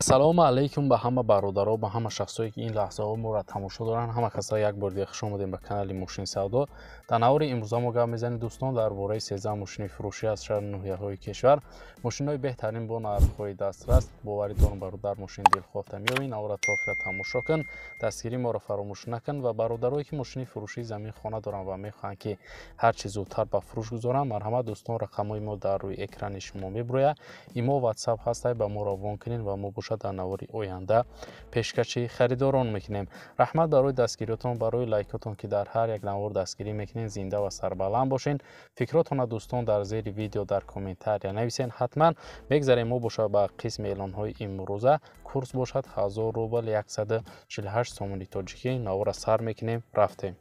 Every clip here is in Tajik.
Ассаламу Алайкум ба ҳама бародаро, ба ҳама шахсое ки ин лаҳзаҳо моро тамошо доранд. Ҳама касо як бор дига хуш омадем ба канали Мошин Савдо. Дар навори имрӯза мо гап мезанем дӯстон дар бораи 13 мошини фуруши аз шаҳри ноҳияҳои кишвар. Мошинҳои беҳтарин бо нархҳои дастрас. боваридон бародар мошин дилхоҳта меёвӣ. навора то охира тамошо кун. Дастгирӣ моро фаромӯш накун ва бародарое ки мошини фурушии замин хона доранд ва мехоҳанд ки ҳар чӣ зудтар ба фурӯш гузоранд, марҳамат дӯстон, рақамҳои мо дар рӯи экрани шумо мебурояд. Имо WhatsApp ҳастай, ба мо равон кунед ва мо дар навори оянда пешкаши харидорон мекунем. раҳмат барои дастгириётон, барои лайкотон ки дар ҳар як навор дастгирӣ мекунед. Зинда ва сарбаланд бошен. фикротона дӯстон дар зери видео дар комментария нависен. ҳатман мегзарем мо бошад ба қисми эълонҳои имрӯза. курс бошад 1000 рубл 148 сомони тоҷикӣ. навора сар мекунем, рафтем.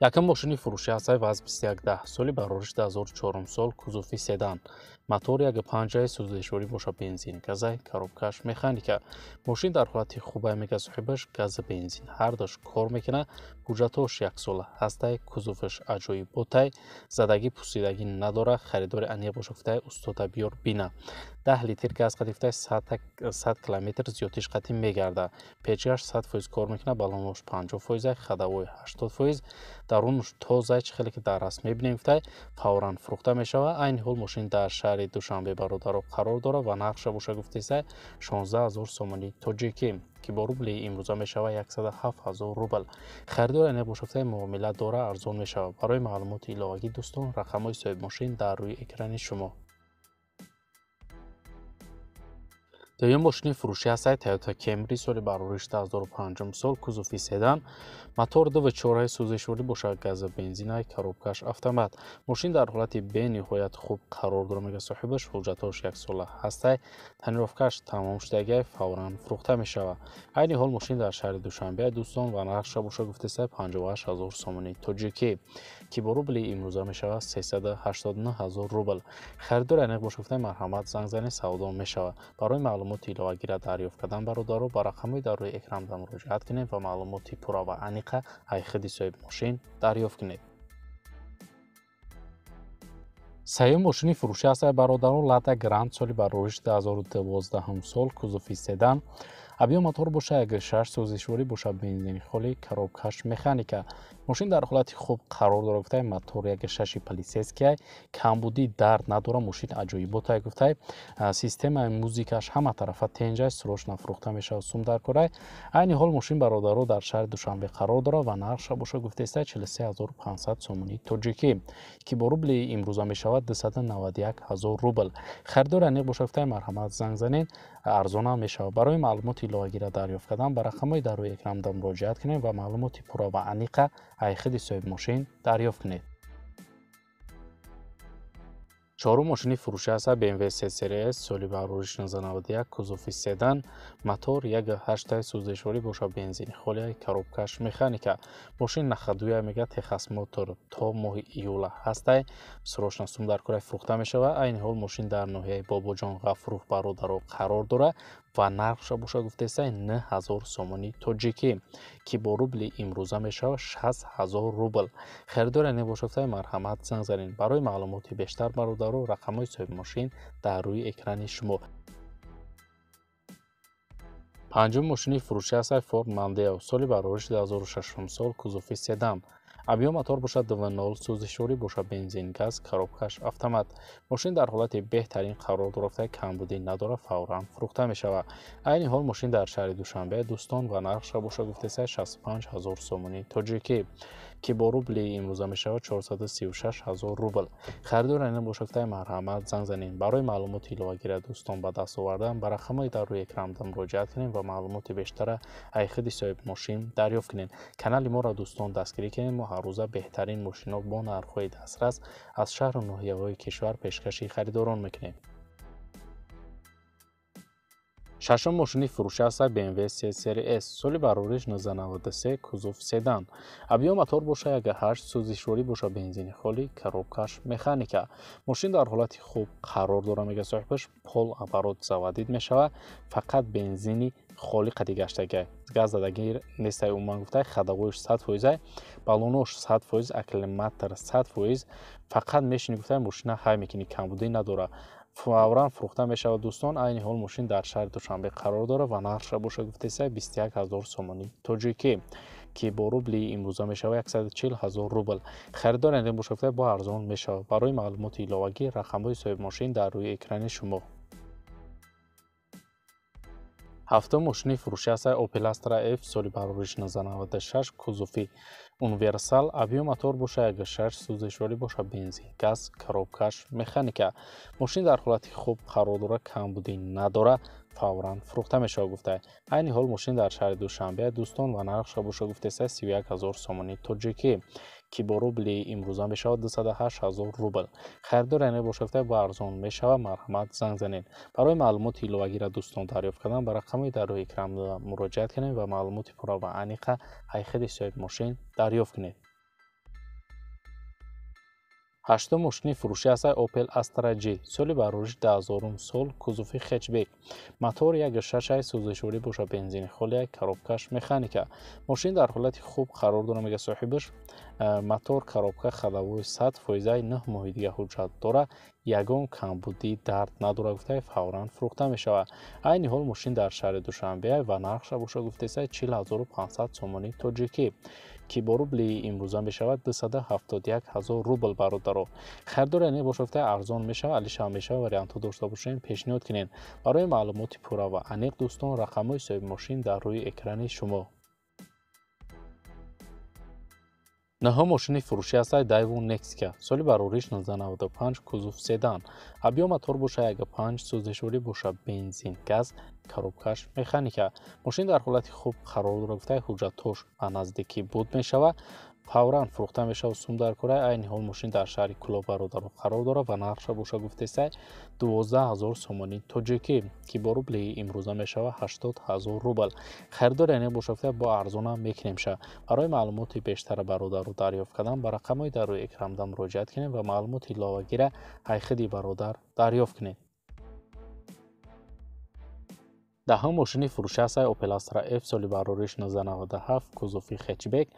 Якам мошини фуруши ҳастай ваз 2110 соли барориш 2004 сол, кузуфи седан. мотор 1.5 сӯзишворӣ боша, бензин, газай, коробкаш, механика. мошин дар ҳолати хубай мега соҳибаш, газа бензин ҳар дош кор мекуна. ҳуҷҷатош 1 сола ҳастай, кузуфаш аҷоиб ботай, задагӣ пусидагӣ надора. харидори аниқ боша гуфтай устода биёр бина. 10 литр газ қадифтай 100 км зиёдиш қати мегарда. печгаш 100% кор мекуна, балонош 50%, хадавои 80%, дарунш тоза хеле ки дар раст мебинем гуфтай фавран фурӯхта мешава. айни ҳол мошин дар шаҳри Душанбе бародаро қарор дора ва нақша боша гуфтесай 16000 сомони тоҷикӣ ки бо рубли имрӯза мешава 107000 рубл. харидори аниқ боша гуфтай муомила дора, арзон мешава. барои маълумоти иловагӣ дӯстон, рақамҳои соҳиби мошин дар рӯи экрани шумо. дуюм мошини фуруши ҳастай Tayota Camry соли барориш 2005 сол, кузуфи седан. мотор 2.4 сӯзишворӣ боша, газа бензинай, коробкаш автомат. мошин дар ҳолати бениҳоят хуб қарор дора мега соҳибаш. ҳуҷҷатош 1 сола ҳастай, танировкаш тамом шудагай, фавран фурӯхта мешава. айни ҳол мошин дар шаҳри Душанбе дӯстон ва нақша боша гуфтесай 58000 сомони тоҷикӣ ки бо рубли имрӯза мешава 389000 рубл. харидори аниқ боша гуфтай марҳамат занг занед, савдо мешава. барои маълумоти иловагира дарёфт кардан бародаро ба рақамҳои дар рӯи экранда муроҷиат кунед ва маълумоти пурра ва аниқа аз худи соҳиби мошин дарёфт кунед. сеюм мошини фуруши ҳастай бародаро Lada Granta соли барориш 2012 сол, кузуфи седан. абиё мотор боша, 1.6 сӯзишворӣ боша, бензини холӣ, коробкаш механика. мошин дар ҳолати хуб қарор дора гуфтай мотор 1.6 полисейскияй, камбудӣ дард надора. мошин аҷоиботай гуфтай системаи музикаш ҳама тарафа тенҷай, срочно фурӯхта мешава, сум дар корай. айни ҳол мошин бародаро дар шаҳри Душанбе қарор дора ва нақша боша гуфтесай 43500 сомони тоҷикӣ ки бо рубли имрӯза мешава 291000 рубл. харидори аниқ боша гуфтай марҳамат занг занед, арзона мешава. барои маълумоти иловагира дарёфт кардан ба рақамҳои дар рӯи экранда муроҷиат кунед ва маълумоти пурра ва аниқа аз худи соҳиби мошин дарёфт кунед. чорум мошини фуруши ҳастай BMW 3 Series соли барориш 1991, кузуфи седан. мотор 1.8 сӯзишворӣ боша, бензини холияй, коробкаш механика. мошин нахадуя мега техас мотор то моҳи июла ҳастай, срочно сум дар кораи фурӯхта мешава. айни ҳол мошин дар ноҳияи бобоҷон ғафуров бародаро қарор дора ва нархша боша гуфтесай 9000 сомони тоҷикӣ ки бо рубли имрӯза мешава 60000 рубл. харидори аниқ боша гуфтай марҳамат занг занед. барои маълумоти бештар бародаро рақамҳои соҳиби мошин дар рӯи экрани шумо. панҷум мошини фуруши ҳастай Ford Mondeo соли барориш 2006 сол, кузуфи седан. абиё мотор боша 2.0 сӯзишворӣ боша, бензин, газ, коробкаш автомат. мошин дар ҳолати беҳтарин қарор дора гуфтай камбудӣ надора, фавран фурӯхта мешава. айни ҳол мошин дар шаҳри Душанбе дӯстон ва нақша боша гуфтесай 65000 сомони тоҷикӣ ки бо рубли имрӯза мешава 436000 рубл. харидори аниқ боша гуфтай марҳамат занг занед. барои маълумоти иловагира дӯстон ба даст овардан ба рақамҳои дар рӯи экранда муроҷиат кунед ва маълумоти бештара аз худи соҳиби мошин дарёфт кунед. канали моро дӯстон дастгирӣ кунед. мо ҳар рӯза беҳтарин мошинҳо бо нархҳои дастрас аз шаҳру ноҳияҳои кишвар пешкаши харидорон мекунем. шашум мошини фуруши ҳастай BMW 3 Series соли барориш 1993, кузуф седан. абиё мотор боша, 1.8 сӯзишворӣ боша, бензини холӣ, коробкаш механика. мошин дар ҳолати хуб қарор дора мега соҳибаш. пол оборот заводид мешава, фақат бензини холӣ қади гаштагай, газ задагӣ нестай. умуман гуфтай хадавоиш 100%, балонош 100%, акклиматор 100%. фақат мешини гуфтай мошина ҳай мекунӣ, камбудӣ надора. фавран фурӯхта мешавад. дӯстон, айни ҳол мошин дар шаҳри Душанбе қарор дорад ва нархша боша гуфтеса 21000 сомонӣ тоҷикӣ ки бо рубли имрӯза мешавад 140000 рубл. Харидор ин боша гуфта бо арзон мешавад. барои маълумоти иловагӣ рақамҳои соҳиби мошин дар рӯи экрани шумо. ҳафтум мошини фурӯши ҳастад Opel Astra F соли барориш 1996 кузуфи универсал объем мотор бошад 1.6 сӯзишворӣ бошад бензин газ коробкаш механика. мошин дар ҳолати хуб қарор дорад, камбудӣ надорад, фавран фурӯхта мешавад гуфта. айни ҳол мошин дар шаҳри Душанбе дӯстон ва нархша боша гуфтеса 31000 сомонӣ тоҷикӣ ки бо рубли имрӯза мешавад 208000 рубл. харидор ин боша гуфта бо арзон мешавад. марҳамат занг занед. барои маълумоти иловагира дӯстон дарёфт кардан ба рақамҳои дар рӯи экран муроҷиат кунед ва маълумоти пурра ва аниқа ҳайхиди соҳиби мошин дарёфт кунед. ҳаштум мошини фурӯши ҳастад Opel Astra G соли барориш 2000 сол кузуфи хетчбек мотор 1.6 сӯзишворӣ бошад бензини холия коробкаш механика. мошин дар ҳолати хуб қарор дорад, мега соҳибаш. мотор коробка хадавои 100% 9 моҳи дига ҳуҷҷат дорад, ягон камбудӣ дард надорад гуфта фавран фурӯхта мешавад. айни ҳол мошин дар шаҳри Душанбе ва нархша боша гуфтеса 40500 сомонӣ тоҷикӣ ки бо рубли имрӯза мешавад 271000 рубл бародаро. харидор ин боша гуфта арзон мешавад, алиша мешавад вариантҳо дошта бошем пешниҳод кунед. барои маълумоти пурра ва аниқ дӯстон рақамҳои соҳиби мошин дар рӯи экрани шумо. наҳум мошини фурӯши ҳастад Daevo Nexia соли барориш 1995 кузуф седан объем мотор бошад 1.5 сӯзишворӣ бошад бензин газ коробкаш механика. мошин дар ҳолати хуб қарор дорад гуфта ҳуҷҷатҳош ба наздикӣ буд мешавад, фавран фурӯхта мешавад сум дар кора. айни ҳол мошин дар шаҳри Кӯло бародаро қарор дорад ва нархша боша гуфтеса 12000 сомонӣ тоҷикӣ ки бо рубли имрӯза мешавад 80000 рубл. харидор ин боша гуфта бо арзонам мекунемша. барои маълумоти бештара бародаро дарёфт кардан ба рақамҳои дар рӯи экранда муроҷиат кунед ва маълумоти иловагира ҳайхиди бародар дарёфт кунед. даҳум мошини фурӯши ҳастад Opel Astra F соли барориш 1997 кузуфи хетчбек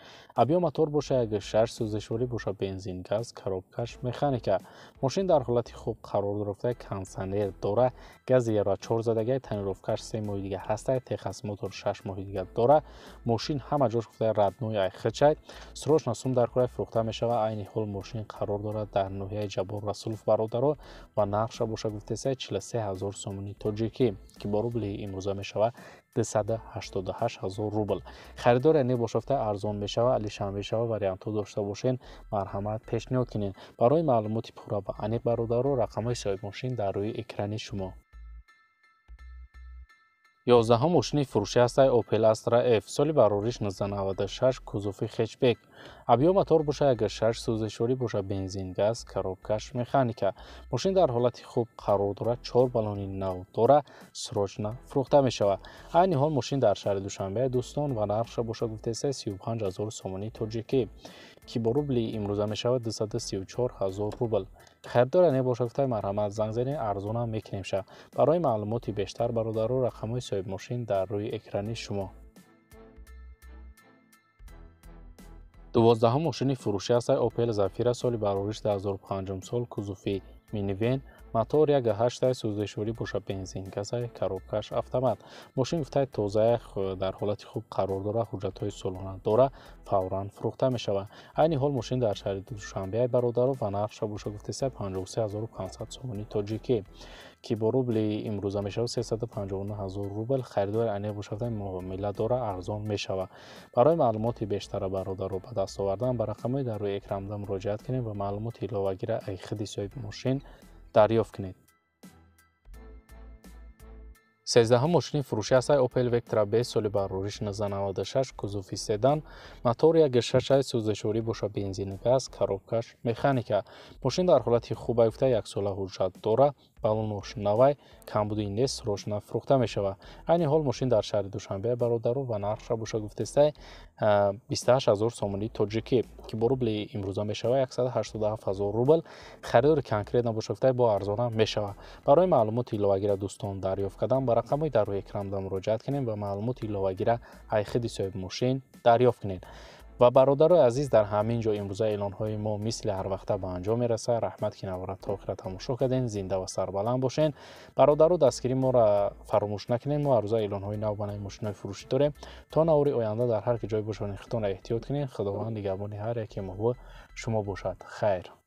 объем мотор бошад 1.6 сӯзишворӣ бошад бензин газ коробкаш механика. мошин дар ҳолати хуб қарор дорад, кондисионер дорад, гази 1.4 задагай, тонировкаш 3 моҳи дига ҳастад, техас мотор 6 моҳи дига дорад. мошин ҳама ҷош гуфта раднои айхичад, срочна сум дар кора фурӯхта мешавад. айни ҳол мошин қарор дорад дар ноҳияи Ҷабор Расулов бародаро ва нархша боша гуфтеса 43000 сомонӣ тоҷикӣ ки бо рубли имрӯза мешавад 288000 рубл. харидор ин боша гуфта арзон мешавад, алиша мешавад вариантҳо дошта бошен, марҳамат пешниҳод кунед. барои маълумоти пурра ва аниқ бародаро рақамҳои соҳиби мошин дар рӯи экрани шумо. 11 мошини фурӯши ҳастад Opel Astra F соли барориш 1996 кузуфи хетчбек объем мотор бошад 1.6 сӯзишворӣ бошад бензин газ коробкаш механика. мошин дар ҳолати хуб қарор дорад, 4 балони нав дорад, срочна фурӯхта мешавад. айни ҳол мошин дар шаҳри Душанбе дӯстон ва нархша боша гуфтеса 35000 сомонӣ тоҷикӣ ки бо рубли имрӯза мешавад 234000 рубл. харидор ин боша гуфта марҳамат занг занед, арзонам мекунемша. барои маълумоти бештар бародаро рақамҳои соҳиби мошин дар рӯи экрани шумо. 12 мошини фурӯши ҳастад Opel Zafira соли барориш 2005 сол кузуфи минивен мотор 1.8 сӯзишворӣ бошад бензин газа коробкаш автомат. мошин гуфта тоза дар ҳолати хуб қарор дорад, ҳуҷҷатҳои солона дорад, фавран фурӯхта мешавад. айни ҳол мошин дар шаҳри Душанбе бародаро ва нархша боша гуфтеса 53500 сомонӣ тоҷикӣ ки бо рубли имрӯза мешавад 359000 рубл. харидор ин боша гуфта муомила дорад, арзон мешавад. барои маълумоти бештара бародаро ба даст овардан ба рақамҳои дар рӯи экран муроҷиат кунед ва маълумоти иловагира айхиди соҳиби мошин дарёфт кунед. 13 мошини фурӯши ҳастад Opel Vectra B соли барориш 1996 кузуфи седан мотор 1.6 сӯзишворӣ бошад бензини газ коробкаш механика. мошин дар ҳолати хуб гуфта 1 сола ҳуҷҷат дорад, балонош навай, камбудӣ нест, срочна фурӯхта мешавад. айни ҳол мошин дар шаҳри Душанбе бародаро ва нархша боша гуфтеса 28000 сомонӣ тоҷикӣ ки бо рубли имрӯза мешавад 187000 рубл. харидори конкрет набоша гуфта бо арзонам мешавад. барои маълумоти иловагира дӯстон дарёфт кардан ба рақамҳои дар рӯи экран муроҷиат кунед ва маълумоти иловагира айхиди соҳиби мошин дарёфт кунед. و برادرای عزیز در همین جا امروز اعلان‌های ما مثل هر وقت به انجام میرسه. رحمت که نوارد تا آخر تماشا کردین. زنده و سربلند باشین. برادرو دستگیری ما را فراموش نکنین. ما روز اعلان‌های نو برای ماشین‌های فروشی داریم. تا نوری آینده در هر جای باشین خودتون احتیاط کنین. خداوند نگهبان هر یک ما و شما باشد. خیر.